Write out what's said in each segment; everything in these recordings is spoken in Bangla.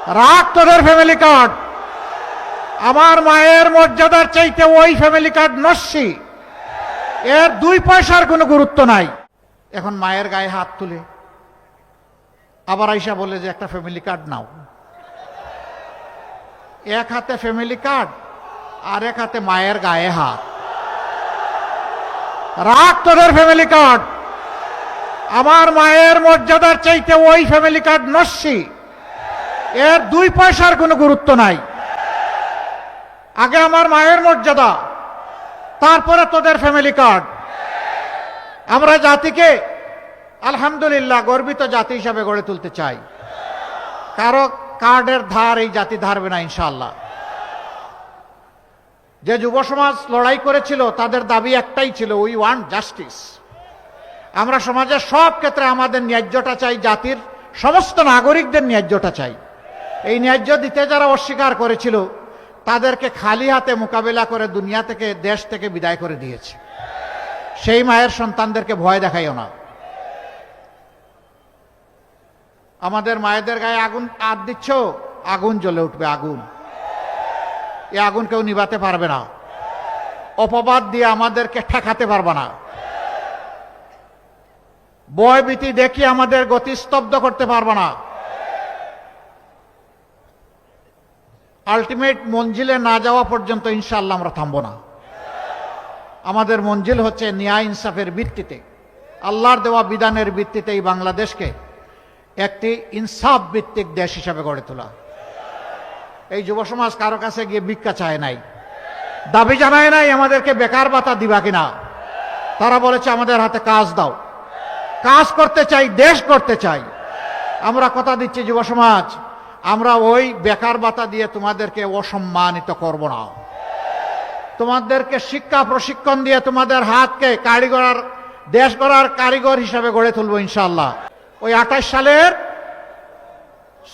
রাখ তোদের ফ্যামিলি কার্ড। আমার মায়ের মর্যাদার চাইতে ওই ফ্যামিলি কার্ড নস্যি, এর 2 পয়সার কোনো গুরুত্ব নাই। এখন মায়ের গায়ে হাত তুলে আবার আইসা বলে যে একটা ফ্যামিলি কার্ড নাও। এক হাতে ফ্যামিলি কার্ড আর এক হাতে মায়ের গায়ে হাত। রাখ তোদের ফ্যামিলি কার্ড। আমার মায়ের মর্যাদার চাইতে ওই ফ্যামিলি কার্ড নস্যি, এর 2 পয়সার কোনো গুরুত্ব নাই। আগে আমার মায়ের মর্যাদা, তারপরে তোদের ফ্যামিলি কার্ড। আমরা জাতিকে আলহামদুলিল্লাহ গর্বিত জাতি হিসাবে গড়ে তুলতে চাই। কারো কার্ডের ধার এই জাতি ধারবে না ইনশাআল্লাহ। যে যুব সমাজ লড়াই করেছিল তাদের দাবি একটাই ছিল, উই ওয়ান্ট জাস্টিস। আমরা সমাজের সব ক্ষেত্রে আমাদের ন্যায্যটা চাই, জাতির সমস্ত নাগরিকদের ন্যায্যটা চাই। এই ন্যায্য দিতে যারা অস্বীকার করেছিল তাদেরকে খালি হাতে মোকাবেলা করে দুনিয়া থেকে, দেশ থেকে বিদায় করে দিয়েছে। সেই মায়ের সন্তানদেরকে ভয় দেখাইও না। আমাদের মায়েদের গায়ে আগুন হাত দিচ্ছ, আগুন জ্বলে উঠবে, আগুন। এই আগুন কেউ নিভাতে পারবে না। অপবাদ দিয়ে আমাদেরকে ঠেকাতে পারবে না। ভয় ভীতি দেখিয়ে আমাদের গতি স্তব্ধ করতে পারবে না। আলটিমেট মঞ্জিলে না যাওয়া পর্যন্ত ইনশাআল্লাহ আমরা থামবো না। আমাদের মঞ্জিল হচ্ছে ন্যায় ইনসাফের ভিত্তিতে, আল্লাহর দেওয়া বিধানের ভিত্তিতে এই বাংলাদেশকে একটি ইনসাফ ভিত্তিক দেশ হিসাবে গড়ে তোলা। এই যুব সমাজ কারো কাছে গিয়ে ভিক্ষা চায় নাই, দাবি জানায় নাই আমাদেরকে বেকার ভাতা দিবা কিনা। তারা বলেছে আমাদের হাতে কাজ দাও। কাজ করতে চাই, দেশ করতে চাই। আমরা কথা দিচ্ছি যুব সমাজ, আমরা ওই বেকার ভাতা দিয়ে তোমাদেরকে অসম্মানিত করব না। তোমাদেরকে শিক্ষা প্রশিক্ষণ দিয়ে তোমাদের হাতকে কারিগর, দেশ গড়ার কারিগর হিসাবে গড়ে তুলবো ইনশাআল্লাহ। ওই 28 সালের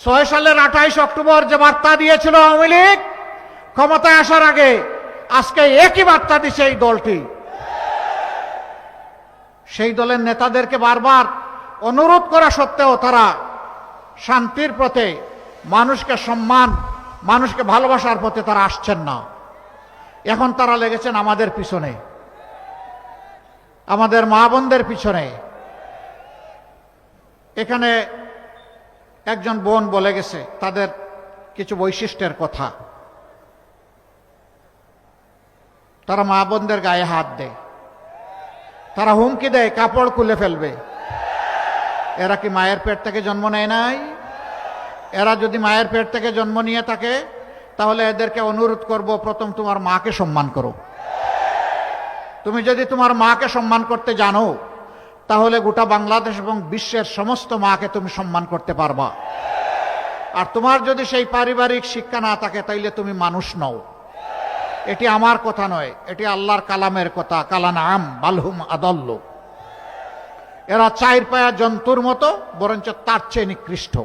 6 সালের 28 অক্টোবর যে বার্তা দিয়েছিল আওয়ামী লীগ ক্ষমতায় আসার আগে, আজকে একই বার্তা দিচ্ছে এই দলটি। সেই দলের নেতাদেরকে বারবার অনুরোধ করা সত্ত্বেও তারা শান্তির পথে, মানুষকে সম্মান, মানুষকে ভালোবাসার পথে তারা আসছেন না। এখন তারা লেগেছেন আমাদের পিছনে, আমাদের মা বোনদের পিছনে। এখানে একজন বোন বলে গেছে তাদের কিছু বৈশিষ্ট্যের কথা। তারা মা বোনদের গায়ে হাত দেয়, তারা হুমকি দেয় কাপড় খুলে ফেলবে। এরা কি মায়ের পেট থেকে জন্ম নেয় নাই? এরা যদি মায়ের পেট থেকে জন্ম নিয়ে থাকে তাহলে এদেরকে অনুরোধ করব, প্রথম তোমার মাকে সম্মান করো। তুমি যদি তোমার মাকে সম্মান করতে জানো তাহলে গোটা বাংলাদেশ এবং বিশ্বের সমস্ত মাকে তুমি সম্মান করতে পারবা। আর তোমার যদি সেই পারিবারিক শিক্ষা না থাকে তাইলে তুমি মানুষ নও। এটি আমার কথা নয়, এটি আল্লাহর কালামের কথা। কালানাম বালহুম আদাল্লু। এরা 4 পায়া জন্তুর মতো, বরঞ্চ তার চেয়ে নিকৃষ্ট।